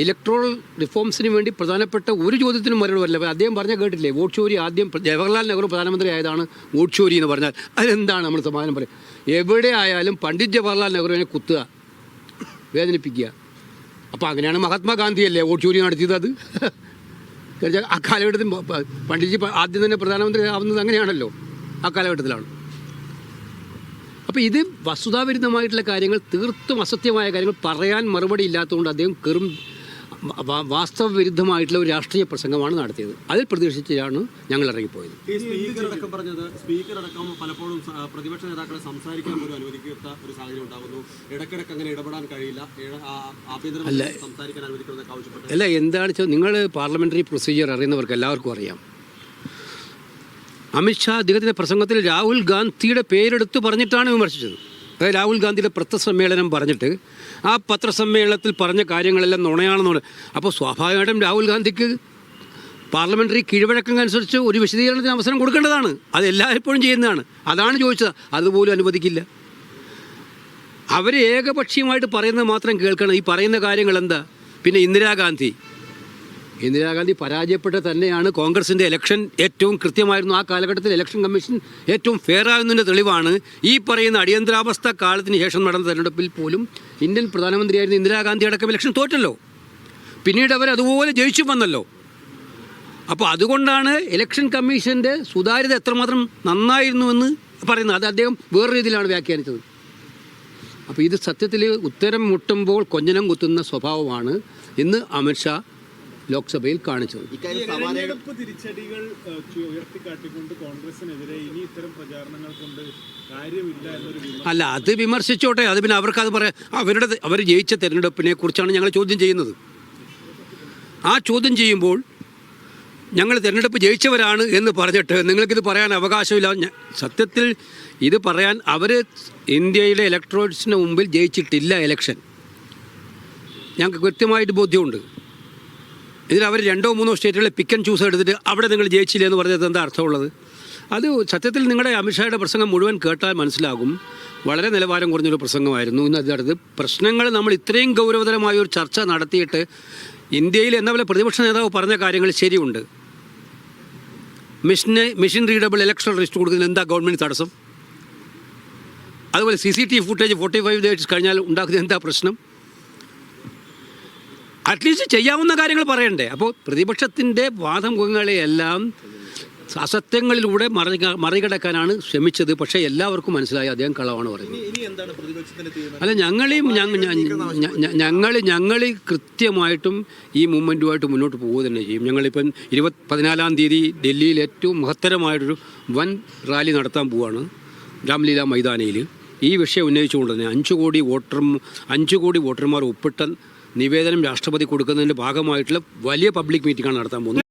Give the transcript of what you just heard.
Electoral റിഫോംസിന് വേണ്ടി പ്രധാനപ്പെട്ട ഒരു ചോദ്യത്തിനും മറുപടി വരില്ല. അദ്ദേഹം പറഞ്ഞാൽ കേട്ടില്ലേ, വോട്ട് ചോരി ആദ്യം ജവഹർലാൽ നെഹ്റു പ്രധാനമന്ത്രി ആയതാണ് വോട്ട് ചോരി എന്ന് പറഞ്ഞാൽ അതെന്താണ് നമ്മൾ സമാധാനം പറയും? എവിടെ ആയാലും പണ്ഡിറ്റ് ജവഹർലാൽ നെഹ്റുവിനെ കുത്തുക, വേദനിപ്പിക്കുക. അപ്പോൾ അങ്ങനെയാണ് മഹാത്മാഗാന്ധിയല്ലേ വോട്ട് ചോരി നടത്തിയത്? അത് ആ കാലഘട്ടത്തിൽ പണ്ഡിറ്റ്ജി ആദ്യം തന്നെ പ്രധാനമന്ത്രി ആവുന്നത് അങ്ങനെയാണല്ലോ, ആ കാലഘട്ടത്തിലാണ്. അപ്പോൾ ഇത് വസ്തുതാവിരുദ്ധമായിട്ടുള്ള കാര്യങ്ങൾ, തീർത്തും അസത്യമായ കാര്യങ്ങൾ പറയാൻ മറുപടി ഇല്ലാത്തതുകൊണ്ട് അദ്ദേഹം വാസ്തവ വിരുദ്ധമായിട്ടുള്ള ഒരു രാഷ്ട്രീയ പ്രസംഗമാണ് നടത്തിയത്. അതിൽ പ്രതീക്ഷിച്ചാണ് ഞങ്ങൾ ഇറങ്ങിപ്പോയത്. സ്പീക്കർ അടക്കം പലപ്പോഴും പ്രതിപക്ഷ നേതാക്കളെ സംസാരിക്കാൻ പോലും അനുവദിക്കാത്ത ഒരു സാഹചര്യം ഉണ്ടാകുന്നു. ഇടയ്ക്കിടയ്ക്ക് അങ്ങനെ ഇടപെടാൻ കഴിയില്ല, ആഭ്യന്തരമന്ത്രി സംസാരിക്കാൻ അനുവദിക്കണമെന്നൊക്കെ ആവശ്യപ്പെട്ടു. അല്ല, എന്താണെന്ന് വെച്ചാൽ നിങ്ങൾ പാർലമെൻ്ററി പ്രൊസീജിയർ അറിയുന്നവർക്ക് എല്ലാവർക്കും അറിയാം. അമിത്ഷാ അദ്ദേഹത്തിൻ്റെ പ്രസംഗത്തിൽ രാഹുൽ ഗാന്ധിയുടെ പേരെടുത്ത് പറഞ്ഞിട്ടാണ് വിമർശിച്ചത്. അതായത് രാഹുൽ ഗാന്ധിയുടെ പത്രസമ്മേളനം പറഞ്ഞിട്ട് ആ പത്രസമ്മേളനത്തിൽ പറഞ്ഞ കാര്യങ്ങളെല്ലാം നുണയാണെന്നാണ്. അപ്പോൾ സ്വാഭാവികമായിട്ടും രാഹുൽ ഗാന്ധിക്ക് പാർലമെൻ്ററി കീഴ്വഴക്കങ്ങനുസരിച്ച് ഒരു വിശദീകരണത്തിന് അവസരം കൊടുക്കേണ്ടതാണ്. അത് എല്ലായ്പ്പോഴും ചെയ്യുന്നതാണ്. അതാണ് ചോദിച്ചത്. അതുപോലും അനുവദിക്കില്ല. അവർ ഏകപക്ഷീയമായിട്ട് പറയുന്നത് മാത്രം കേൾക്കണം. ഈ പറയുന്ന കാര്യങ്ങൾ എന്താ? പിന്നെ ഇന്ദിരാഗാന്ധി പരാജയപ്പെട്ട തന്നെയാണ്. കോൺഗ്രസിൻ്റെ ഇലക്ഷൻ ഏറ്റവും കൃത്യമായിരുന്നു. ആ കാലഘട്ടത്തിൽ ഇലക്ഷൻ കമ്മീഷൻ ഏറ്റവും ഫെയർ ആകുന്നതിൻ്റെ തെളിവാണ് ഈ പറയുന്ന അടിയന്തരാവസ്ഥ കാലത്തിന് ശേഷം നടന്ന തെരഞ്ഞെടുപ്പിൽ പോലും ഇന്ത്യൻ പ്രധാനമന്ത്രിയായിരുന്ന ഇന്ദിരാഗാന്ധി അടക്കം ഇലക്ഷൻ തോറ്റല്ലോ. പിന്നീട് അവർ അതുപോലെ ജയിച്ചു വന്നല്ലോ. അപ്പോൾ അതുകൊണ്ടാണ് ഇലക്ഷൻ കമ്മീഷൻ്റെ സുതാര്യത എത്രമാത്രം നന്നായിരുന്നുവെന്ന് പറയുന്നത്. അത് അദ്ദേഹം വേറെ രീതിയിലാണ് വ്യാഖ്യാനിച്ചത്. അപ്പോൾ ഇത് സത്യത്തിൽ ഉത്തരം മുട്ടുമ്പോൾ കൊഞ്ഞനം കുത്തുന്ന സ്വഭാവമാണ് ഇന്ന് അമിത്ഷാ ലോക്സഭയിൽ കാണിച്ചത്. തെരഞ്ഞെടുപ്പ് തിരിച്ചടികൾ ഉയർത്തിക്കാട്ടിക്കൊണ്ട് കോൺഗ്രസിനെതിരെ ഇനി ഇത്തരം പ്രചാരണങ്ങൾ കൊണ്ട് കാര്യമില്ല എന്നൊരു അല്ല, അത് വിമർശിച്ചോട്ടെ. അത് പിന്നെ അവർക്കത് പറയാം. അവർ ജയിച്ച തെരഞ്ഞെടുപ്പിനെ കുറിച്ചാണ് ഞങ്ങൾ ചോദ്യം ചെയ്യുന്നത്. ആ ചോദ്യം ചെയ്യുമ്പോൾ ഞങ്ങൾ തെരഞ്ഞെടുപ്പ് ജയിച്ചവരാണ് എന്ന് പറഞ്ഞിട്ട് നിങ്ങൾക്കിത് പറയാൻ അവകാശമില്ല. സത്യത്തിൽ ഇത് പറയാൻ അവർ ഇന്ത്യയിലെ ഇലക്ട്രോട്സിന് മുമ്പിൽ ജയിച്ചിട്ടില്ല ഇലക്ഷൻ. ഞങ്ങൾക്ക് കൃത്യമായിട്ട് ബോധ്യമുണ്ട്. ഇതിൽ അവർ 2-3 സ്റ്റേറ്റുകളിൽ പിക്ക് ആൻഡ് ചൂസ് എടുത്തിട്ട് അവിടെ നിങ്ങൾ ജയിച്ചില്ല എന്ന് പറഞ്ഞത് എന്താ അർത്ഥമുള്ളത്? അത് സത്യത്തിൽ നിങ്ങളുടെ അമിത്ഷായുടെ പ്രസംഗം മുഴുവൻ കേട്ടാൽ മനസ്സിലാകും. വളരെ നിലവാരം കുറഞ്ഞൊരു പ്രസംഗമായിരുന്നു. ഇന്ന് അതിനടുത്ത് പ്രശ്നങ്ങൾ നമ്മൾ ഇത്രയും ഗൗരവതരമായ ഒരു ചർച്ച നടത്തിയിട്ട് ഇന്ത്യയിൽ എന്ന പോലെ പ്രതിപക്ഷ നേതാവ് പറഞ്ഞ കാര്യങ്ങൾ ശരിയുണ്ട്. മെഷീൻ റീഡബിൾ ഇലക്ട്രൽ ലിസ്റ്റ് കൊടുക്കുന്നതിന് എന്താ ഗവൺമെൻറ് തടസ്സം? അതുപോലെ CCTV ഫുട്ടേജ് 45 ഡേയ്സ് കഴിഞ്ഞാൽ ഉണ്ടാക്കുന്ന എന്താ പ്രശ്നം? അറ്റ്ലീസ്റ്റ് ചെയ്യാവുന്ന കാര്യങ്ങൾ പറയണ്ടേ? അപ്പോൾ പ്രതിപക്ഷത്തിൻ്റെ വാദമുഖങ്ങളെയെല്ലാം അസത്യങ്ങളിലൂടെ മറികടക്കാനാണ് ശ്രമിച്ചത്. പക്ഷേ എല്ലാവർക്കും മനസ്സിലായി അദ്ദേഹം കളവാണ് പറയുന്നത്. അല്ല, ഞങ്ങൾ കൃത്യമായിട്ടും ഈ മൂവ്മെൻറ്റുമായിട്ട് മുന്നോട്ട് പോവുക തന്നെ ചെയ്യും. ഞങ്ങളിപ്പം 14-ാം തീയതി ഡൽഹിയിൽ ഏറ്റവും മഹത്തരമായിട്ടൊരു വൻ റാലി നടത്താൻ പോവുകയാണ് രാംലീല മൈതാനിയിൽ. ഈ വിഷയം ഉന്നയിച്ചുകൊണ്ട് തന്നെ 5 കോടി വോട്ടർമാർ ഒപ്പിട്ട നിവേദനം രാഷ്ട്രപതി കൊടുക്കുന്നതിൻ്റെ ഭാഗമായിട്ടുള്ള വലിയ പബ്ലിക് മീറ്റിംഗാണ് നടത്താൻ പോകുന്നത്.